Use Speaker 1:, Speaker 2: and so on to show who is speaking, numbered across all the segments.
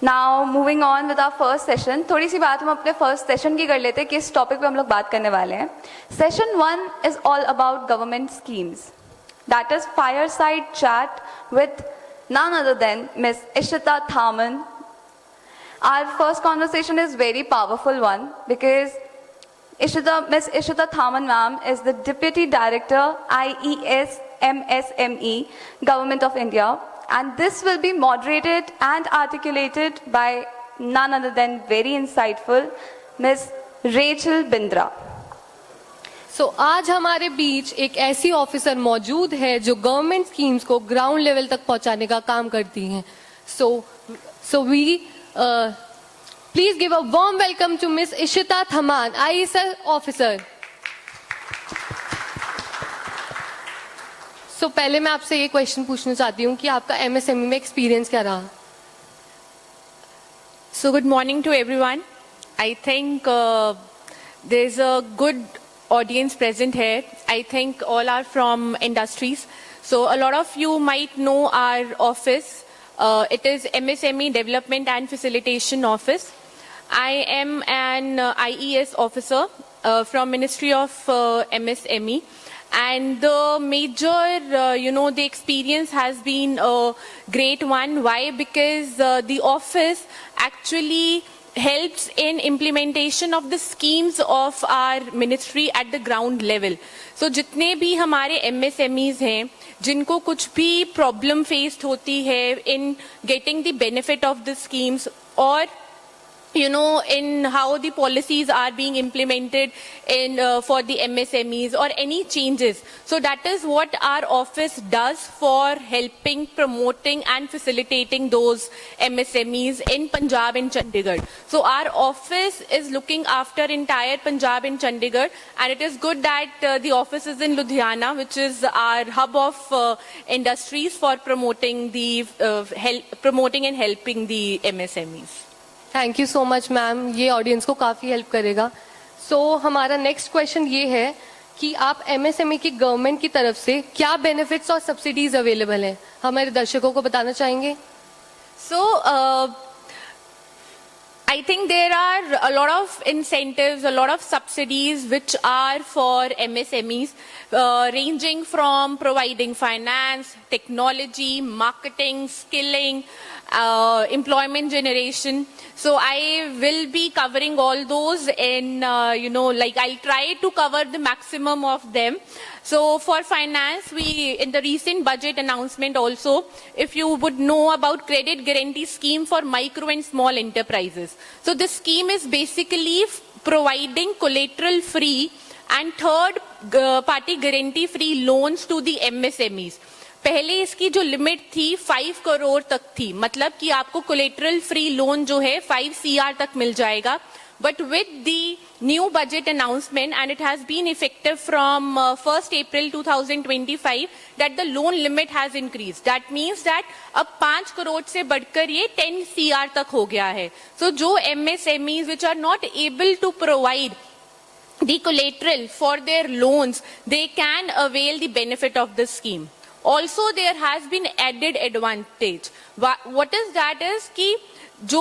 Speaker 1: Now moving on with our first session, थोड़ी सी बात हम अपने first session की कर लेते हैं कि इस topic पे हम लोग बात करने वाले हैं. Session 1 is all about government schemes. That is fireside chat with none other than Miss Ishita Thaman. Our first conversation is very powerful one because Miss Ishita Thaman ma'am is the Deputy Director IES MSME Government of India. And this will be moderated and articulated by none other than very insightful Miss Rachel Bindra.
Speaker 2: So आज हमारे बीच एक ऐसी officer मौजूद है जो government schemes को ground level तक पहुंचाने का काम करती हैं. So we please give a warm welcome to Miss Ishita Thaman, IES officer. So पहले मैं आपसे ये क्वेश्चन पूछना चाहती हूँ कि आपका MSME में एक्सपीरियंस क्या रहा?
Speaker 3: So good morning to everyone. I think there's a good audience present here. I think all are from industries. So a lot of you might know our office. It is MSME Development and Facilitation Office. I am an IES officer from Ministry of MSME. And the major, the experience has been a great one. Why? Because the office actually helps in implementation of the schemes of our ministry at the ground level. So जितने भी हमारे MSMEs हैं, जिनको कुछ भी problem faced होती है in getting the benefit of the schemes or in how the policies are being implemented in for the MSMEs or any changes. So that is what our office does for helping, promoting and facilitating those MSMEs in Punjab and Chandigarh. So our office is looking after entire Punjab and Chandigarh, and it is good that the office is in Ludhiana, which is our hub of industries for promoting promoting and helping the MSMEs.
Speaker 2: Thank you so much ma'am, ये audience को काफ़ी help करेगा. सो हमारा next question ये है कि आप MSME की गवर्नमेंट की तरफ से क्या बेनिफिट्स और सब्सिडीज अवेलेबल हैं, हमारे दर्शकों को बताना चाहेंगे?
Speaker 3: So I think there are a lot of incentives, a lot of subsidies which are for MSMEs, ranging from providing finance, technology, marketing, skilling, employment generation. So I will be covering all those in, I'll try to cover the maximum of them. So for finance, in the recent budget announcement also, if you would know about credit guarantee scheme for micro and small enterprises. So this scheme is basically providing collateral free and third party guarantee free loans to the MSMEs. पहले इसकी जो limit थी 5 करोड़ तक थी, मतलब कि आपको collateral free loan जो है 5 CR तक मिल जाएगा. But with the new budget announcement, and it has been effective from 1st April 2025, that the loan limit has increased. That means that अब 5 करोड़ से बढ़कर ये 10 CR तक हो गया है. So जो MSMEs which are not able to provide the collateral for their loans, they can avail the benefit of this scheme. Also there has been added advantage. What is that is कि जो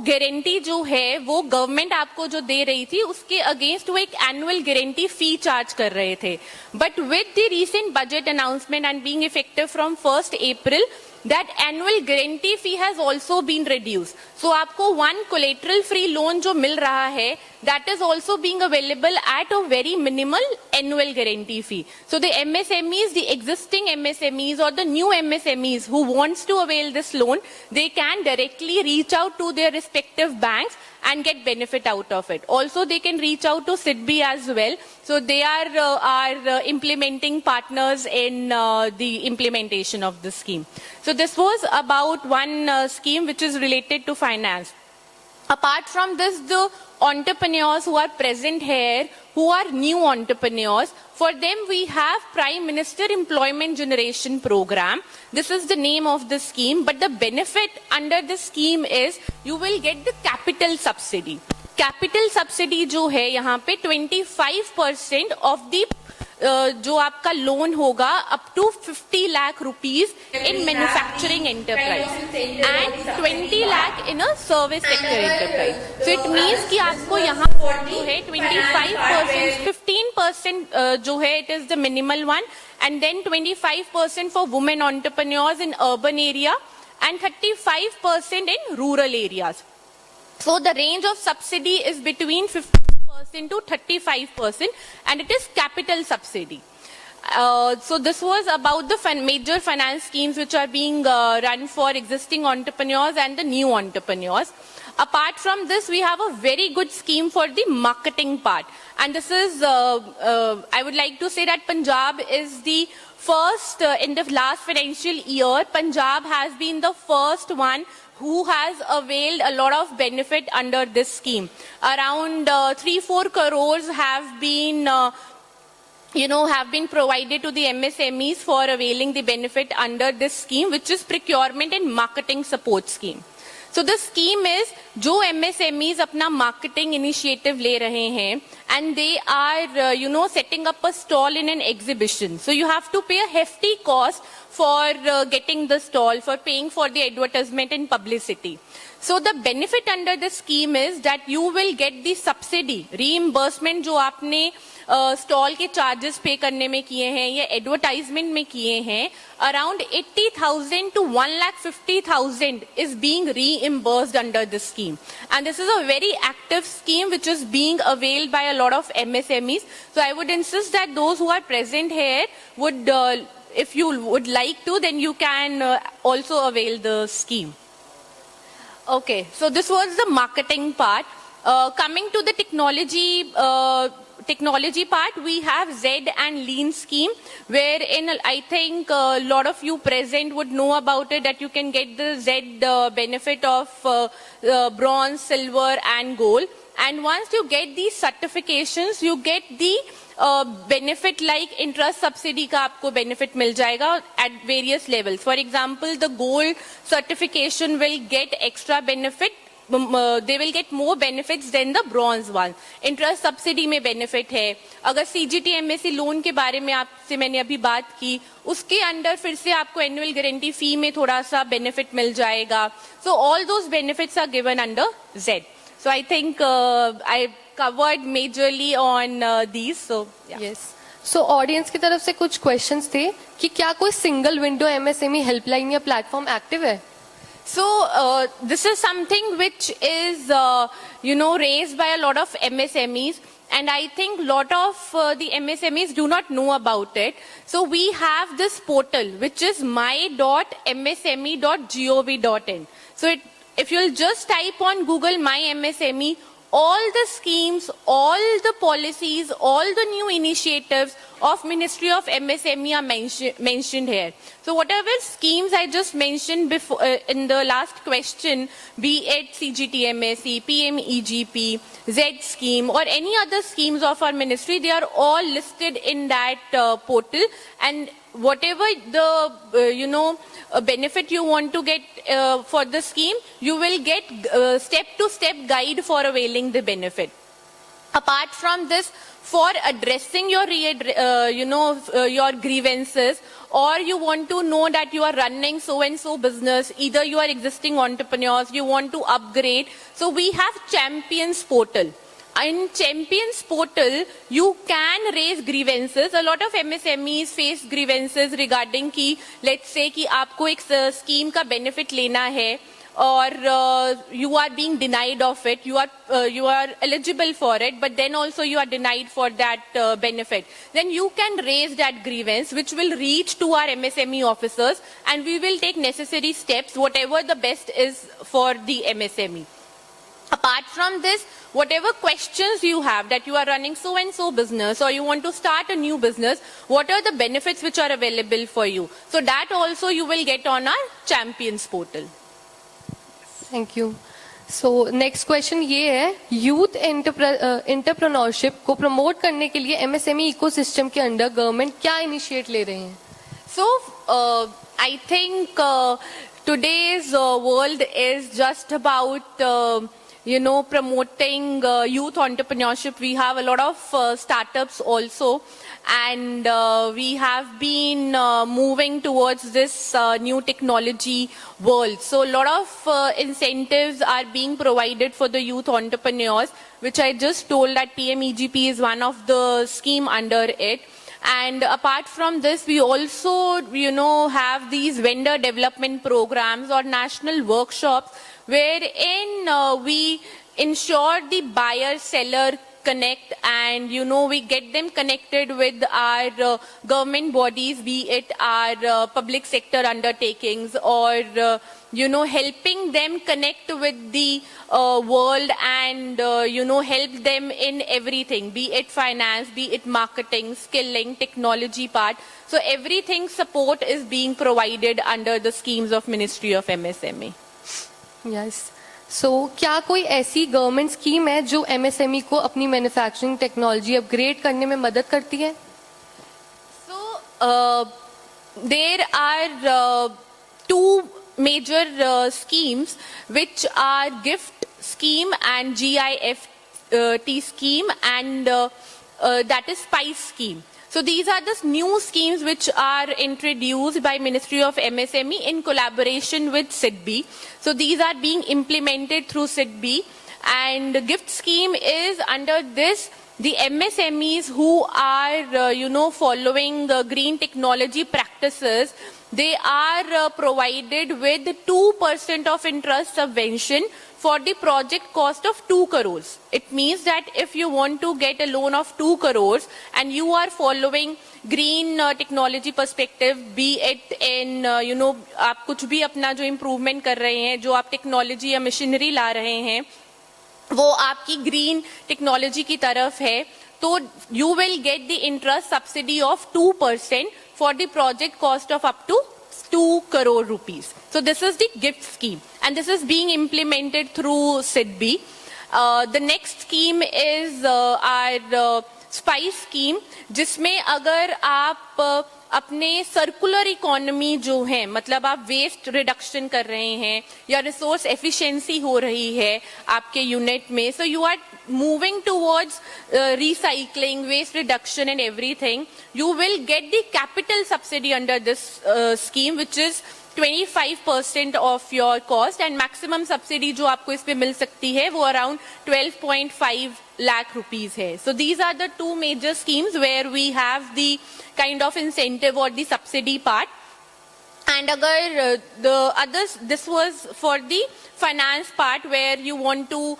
Speaker 3: guarantee जो है वो government आपको जो दे रही थी उसके अगेंस्ट वो एक एनुअल गारंटी फी चार्ज कर रहे थे. But with the recent budget announcement and being effective from 1st April, that annual guarantee fee has also been reduced. So आपको one collateral free loan जो मिल रहा है, that is also being available at a very minimal annual guarantee fee. So the MSMEs, the existing MSMEs or the new MSMEs who wants to avail this loan, they can directly reach out to their respective banks and get benefit out of it. Also they can reach out to SIDBI as well. So they are our implementing partners in the implementation of this scheme. So this was about one scheme which is related to finance. Apart from this, the entrepreneurs who are present here, who are new entrepreneurs, for them we have Prime Minister Employment Generation Program. This is the name of the scheme, but the benefit under the scheme is you will get the capital subsidy. Capital subsidy जो है यहाँ पे 25% of the जो आपका loan होगा up to 50 lakh rupees in manufacturing enterprise and 20 lakh in a service sector enterprise. So it means कि आपको यहाँ जो है 25%, 15% जो है it is the minimal one, and then 25% for women entrepreneurs in urban area and 35% in rural areas. So the range of subsidy is between 50% to 35% and it is capital subsidy. So this was about the major finance schemes which are being run for existing entrepreneurs and the new entrepreneurs. Apart from this, we have a very good scheme for the marketing part. And this is, I would like to say that Punjab is the first, in the last financial year, Punjab has been the first one who has availed a lot of benefit under this scheme. Around 3-4 crores have been have been provided to the MSMEs for availing the benefit under this scheme, which is procurement and marketing support scheme. So the scheme is जो MSMEs अपना marketing initiative ले रहे हैं and they are setting up a stall in an exhibition. So you have to pay a hefty cost for getting the stall, for paying for the advertisement and publicity. So the benefit under the scheme is that you will get the subsidy, reimbursement जो आपने stall के charges पे करने में किए हैं या advertisement में किए हैं, around 80,000 to 1,50,000 is being reimbursed under this scheme. And this is a very active scheme which is being availed by a lot of MSMEs. So I would insist that those who are present here would, if you would like to, then you can also avail the scheme. Okay, so this was the marketing part. Coming to the technology part, we have Z and Lean scheme, wherein I think a lot of you present would know about it, that you can get the Z benefit of bronze, silver and gold. And once you get these certifications, you get the benefit like interest subsidy का आपको benefit मिल जाएगा at various levels. For example, the gold certification will get extra benefit. They will get more benefits than the bronze one. Interest subsidy में benefit है. अगर CGT MSc loan के बारे में आपसे मैंने अभी बात की, उसके अंडर फिर से आपको annual guarantee fee में थोड़ा सा benefit मिल जाएगा. So all those benefits are given under Z. So I think I covered majorly on these. So yeah.
Speaker 2: Yes. So audience की तरफ से कुछ questions थे कि क्या कोई single window MSME helpline या platform active है?
Speaker 3: So this is something which is raised by a lot of MSMEs, and I think lot of the MSMEs do not know about it. So we have this portal which is my.msme.gov.in. So if you'll just type on Google My MSME, all the schemes, all the policies, all the new initiatives of Ministry of MSME are mentioned here. So whatever schemes I just mentioned before in the last question, be it CGT MSc, PMEGP, Z scheme or any other schemes of our ministry, they are all listed in that portal, and whatever the benefit you want to get for the scheme, you will get step-to-step guide for availing the benefit. Apart from this, for addressing your your grievances, or you want to know that you are running so and so business, either you are existing entrepreneurs, you want to upgrade, so we have Champions portal. In Champions portal, you can raise grievances. A lot of MSMEs face grievances regarding कि let's say कि आपको एक scheme का benefit लेना है or you are being denied of it, you are eligible for it, but then also you are denied for that benefit. Then you can raise that grievance, which will reach to our MSME officers, and we will take necessary steps, whatever the best is for the MSME. Apart from this, whatever questions you have, that you are running so and so business or you want to start a new business, what are the benefits which are available for you? So that also you will get on our Champions portal.
Speaker 2: Thank you. So next question ये है, youth entrepreneurship को promote करने के लिए MSME ecosystem के अंदर government क्या initiate ले रहे हैं?
Speaker 3: So I think today's world is just about promoting youth entrepreneurship. We have a lot of startups also, and we have been moving towards this new technology world. So a lot of incentives are being provided for the youth entrepreneurs, which I just told that PMEGP is one of the scheme under it. And apart from this, we also, have these vendor development programs or national workshops wherein we ensure the buyer-seller connect, and we get them connected with our government bodies, be it our public sector undertakings, or helping them connect with the world, and help them in everything, be it finance, be it marketing, skilling, technology part. So everything support is being provided under the schemes of Ministry of MSME.
Speaker 2: Yes so क्या कोई ऐसी government scheme है जो MSME को अपनी manufacturing technology upgrade करने में मदद करती है?
Speaker 3: So there are two major schemes, which are GIFT scheme and GIFT scheme, and that is SPICE scheme. So these are the new schemes which are introduced by Ministry of MSME in collaboration with SIDBI. So these are being implemented through SIDBI, and the GIFT scheme is under this. The MSMEs who are, following green technology practices, they are provided with 2% of interest subvention for the project cost of 2 crores. It means that if you want to get a loan of 2 crores and you are following green technology perspective, be it in, आप कुछ भी अपना जो improvement कर रहे हैं, जो आप technology या machinery ला रहे हैं, वो आपकी ग्रीन टेक्नोलॉजी की तरफ है, तो you will get the interest subsidy of 2% for the project cost of up to 2 crore rupees. So this is the GIFT scheme, and this is being implemented through SIDBI. The next scheme is our SPICE scheme, जिसमें अगर आप अपने circular economy जो है, मतलब आप waste reduction कर रहे हैं या रिसोर्स एफिशिएंसी हो रही है आपके यूनिट में, so you are moving towards recycling, waste reduction and everything, you will get the capital subsidy under this scheme, which is 25% of your cost, and maximum subsidy जो आपको इस पे मिल सकती है वो अराउंड 12.5 lakh rupees है. So these are the two major schemes where we have the kind of incentive or the subsidy part. And agar the others, this was for the finance part where you want to,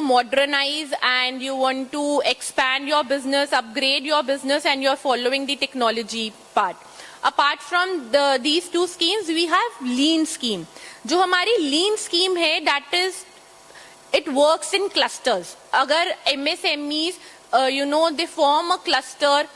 Speaker 3: modernize and you want to expand your business, upgrade your business, and you're following the technology part. Apart from these two schemes, we have lean scheme. जो हमारी lean scheme है, that is, it works in clusters. Agar MSMEs, they form a cluster,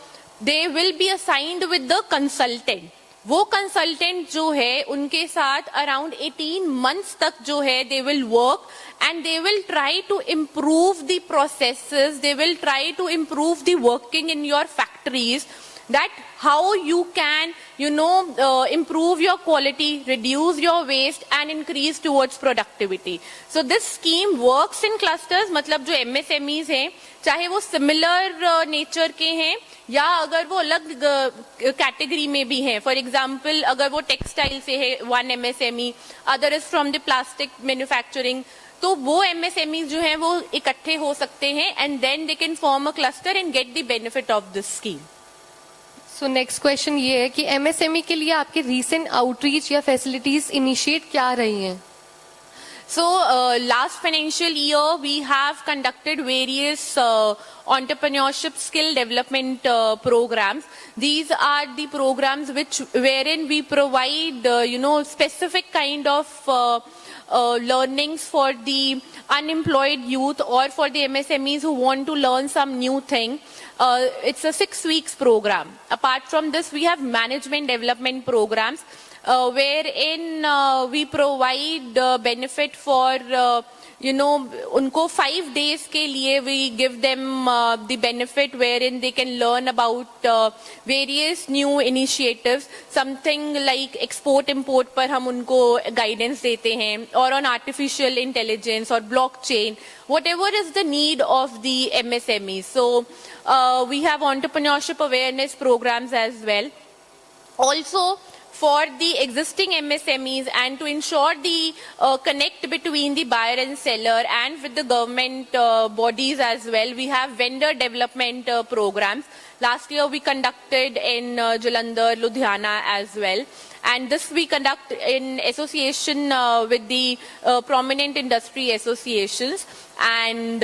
Speaker 3: they will be assigned with the consultant. वो consultant जो है, उनके साथ around 18 months तक जो है, they will work and they will try to improve the processes, they will try to improve the working in your factories, that how you can, improve your quality, reduce your waste and increase towards productivity. So this scheme works in clusters, मतलब जो MSMEs हैं, चाहे वो similar nature के हैं या अगर वो अलग कैटेगरी में भी हैं. फॉर एग्जाम्पल अगर वो टेक्सटाइल से है 1 MSME, other is from the plastic manufacturing, तो वो MSMEs जो हैं वो इकट्ठे हो सकते हैं and then they can form a cluster and get the benefit of this scheme.
Speaker 2: So next question ये है कि एमएसएमई के लिए आपके रीसेंट आउटरीच या फैसिलिटीज इनिशिएट क्या रही हैं?
Speaker 3: So last financial year we have conducted various entrepreneurship skill development programs. These are the programs wherein we provide specific kind of learnings for the unemployed youth or for the MSMEs who want to learn some new thing. It's a 6 weeks program. Apart from this, we have management development programs. wherein we provide benefit for unko 5 days ke liye we give them the benefit wherein they can learn about various new initiatives, something like export import par hum unko guidance dete hain, or on artificial intelligence or blockchain, whatever is the need of the MSMEs. So we have entrepreneurship awareness programs as well. Also, for the existing MSMEs and to ensure the connect between the buyer and seller and with the government bodies as well, we have vendor development programs. Last year we conducted in Jalandhar, Ludhiana as well. And this we conduct in association with the prominent industry associations. And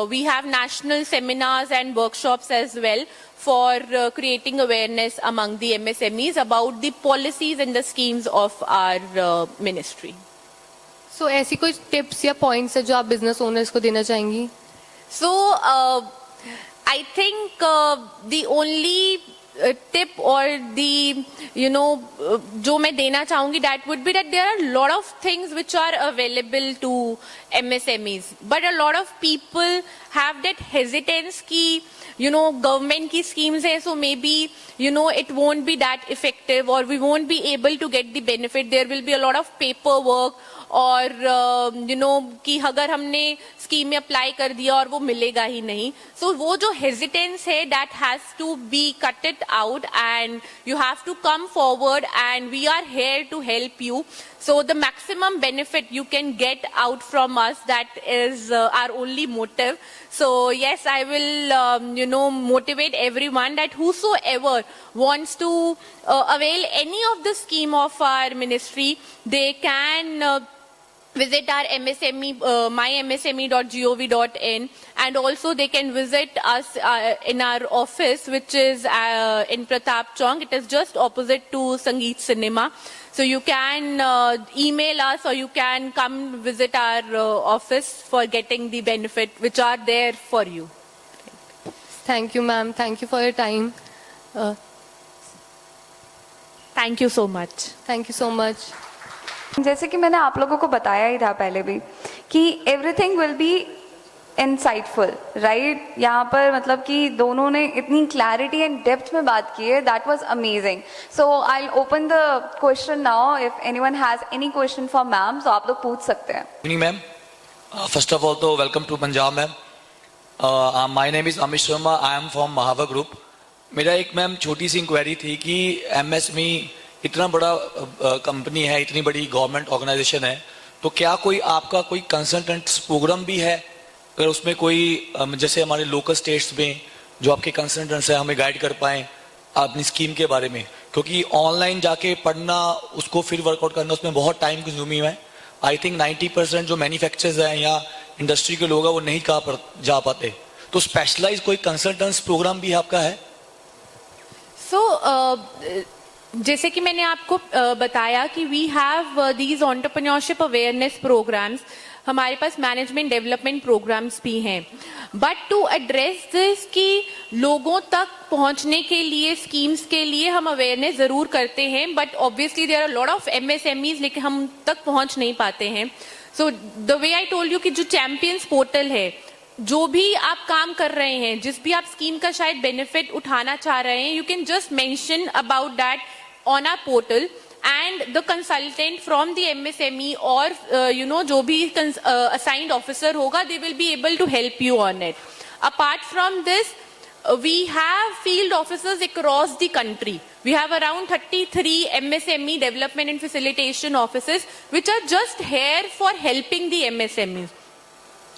Speaker 3: we have national seminars and workshops as well for creating awareness among the MSMEs about the policies and the schemes of our ministry.
Speaker 2: So ऐसी कोई tips या points है जो आप business owners को देना चाहेंगी?
Speaker 3: So I think the only tip or the जो मैं देना चाहूंगी, that would be that there are a lot of things which are available to MSMEs, but a lot of people have that hesitance ki government ki schemes hai, so maybe it won't be that effective or we won't be able to get the benefit. There will be a lot of paperwork और कि अगर हमने scheme में apply कर दिया और वो मिलेगा ही नहीं. So वो जो hesitance है, that has to be cut it out and you have to come forward and we are here to help you. So the maximum benefit you can get out from us, that is our only motive. So yes, I will motivate everyone that whosoever wants to avail any of the scheme of our ministry, they can visit our MSME, mymsme.gov.in, and also they can visit us in our office, which is in Pratap Chowk. It is just opposite to Sangeet Cinema. So you can email us or you can come visit our office for getting the benefit which are there for you.
Speaker 2: Thank you, ma'am. Thank you for your time.
Speaker 3: Thank you so much.
Speaker 2: Thank you so much.
Speaker 1: जैसे कि मैंने आप लोगों को बताया ही था पहले भी कि everything will be insightful, right. यहाँ पर मतलब कि दोनों ने इतनी क्लैरिटी एंड डेप्थ में बात की है, that was amazing. So I will open the question now. If anyone has any question for ma'am, तो आप लोग पूछ सकते हैं.
Speaker 4: Evening, ma'am. First of all, तो welcome to Punjab, ma'am. My name is Amit Sharma. I am from Mahava Group. मेरा एक ma'am छोटी सी इंक्वायरी थी कि MSME इतना बड़ा कंपनी है, इतनी बड़ी गवर्नमेंट ऑर्गेनाइजेशन है, तो क्या कोई आपका कोई कंसल्टेंट्स प्रोग्राम भी है? अगर उसमें कोई जैसे हमारे लोकल स्टेट्स में जो आपके कंसल्टेंट्स हैं हमें गाइड कर पाएँ अपनी स्कीम के बारे में, क्योंकि ऑनलाइन जाके पढ़ना, उसको फिर वर्कआउट करना, उसमें बहुत टाइम कंज्यूमिंग है. आई थिंक 90% जो मैन्युफैक्चरर्स हैं या इंडस्ट्री के लोग हैं वो नहीं जा पाते. तो स्पेशलाइज कोई कंसल्टेंट्स प्रोग्राम भी आपका है?
Speaker 3: जैसे कि मैंने आपको बताया कि we have these entrepreneurship awareness programmes, हमारे पास मैनेजमेंट डेवलपमेंट प्रोग्राम्स भी हैं. बट टू एड्रेस दिस कि लोगों तक पहुंचने के लिए, स्कीम्स के लिए हम अवेयरनेस जरूर करते हैं, but obviously there are lot of MSMEs लेकिन हम तक पहुंच नहीं पाते हैं. So the way I told you कि जो चैंपियंस पोर्टल है, जो भी आप काम कर रहे हैं, जिस भी आप स्कीम का शायद बेनिफिट उठाना चाह रहे हैं, you can just mention about that on our portal and the consultant from the MSME or जो भी assigned officer होगा, they will be able to help you on it. Apart from this, we have field officers across the country. We have around 33 MSME development and facilitation offices which are just here for helping the MSMEs.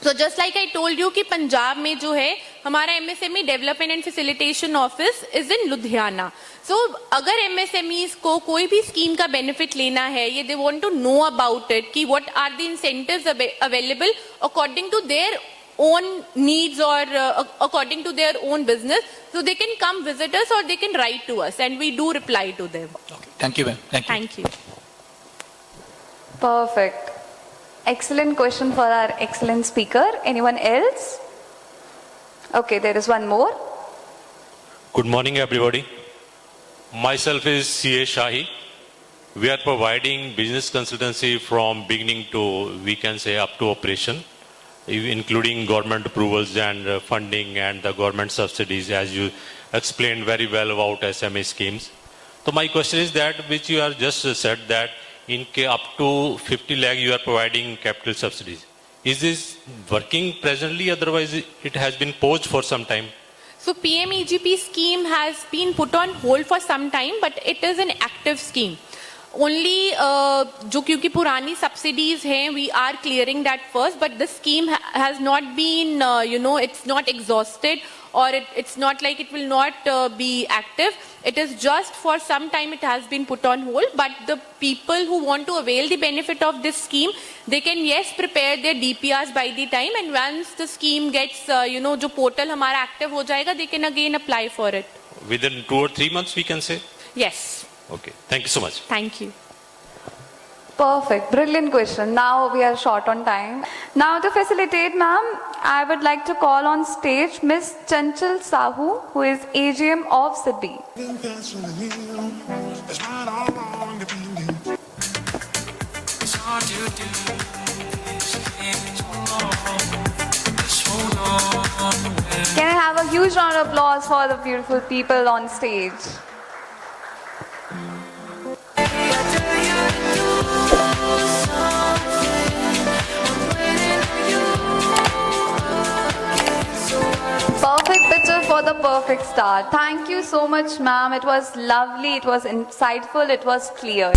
Speaker 3: So just like I told you कि पंजाब में जो है हमारा MSME development and facilitation office is in Ludhiana. So अगर MSMEs को कोई भी scheme का बेनिफिट लेना है, ये they want to know about it कि what are the incentives available according to their own needs or according to their own business, so they can come visit us or they can write to us and we do reply to them.
Speaker 4: Okay. Thank you, ma'am. Thank you.
Speaker 1: Perfect. Excellent question for our excellent speaker. Anyone else? Okay, there is one more.
Speaker 5: Good morning, everybody. Myself is C.A. Shahi. We are providing business consultancy from beginning to, we can say, up to operation, including government approvals and funding and the government subsidies, as you explained very well about SME schemes. So my question is that, which you have just said that up to 50 lakh you are providing capital subsidies. Is this working presently? Otherwise, it has been paused for some time.
Speaker 3: So PMEGP scheme has been put on hold for some time, but it is an active scheme. Only जो क्योंकि पुरानी subsidies हैं, we are clearing that first, but the scheme has not been, it's not exhausted, or it's not like it will not be active. It is just for some time it has been put on hold, but the people who want to avail the benefit of this scheme, they can prepare their DPRs by the time, and once the scheme gets, जो portal हमारा active हो जाएगा, they can again apply for it.
Speaker 5: Within 2 or 3 months, we can say?
Speaker 3: Yes.
Speaker 5: Okay. Thank you so much.
Speaker 3: Thank you.
Speaker 1: Perfect. Brilliant question. Now we are short on time. Now to facilitate, ma'am, I would like to call on stage Miss Chanchal Sahu, who is AGM of SIDBI. Can I have a huge round of applause for the beautiful people on stage? Perfect picture for the perfect star. Thank you so much, ma'am. It was lovely, it was insightful, it was clear.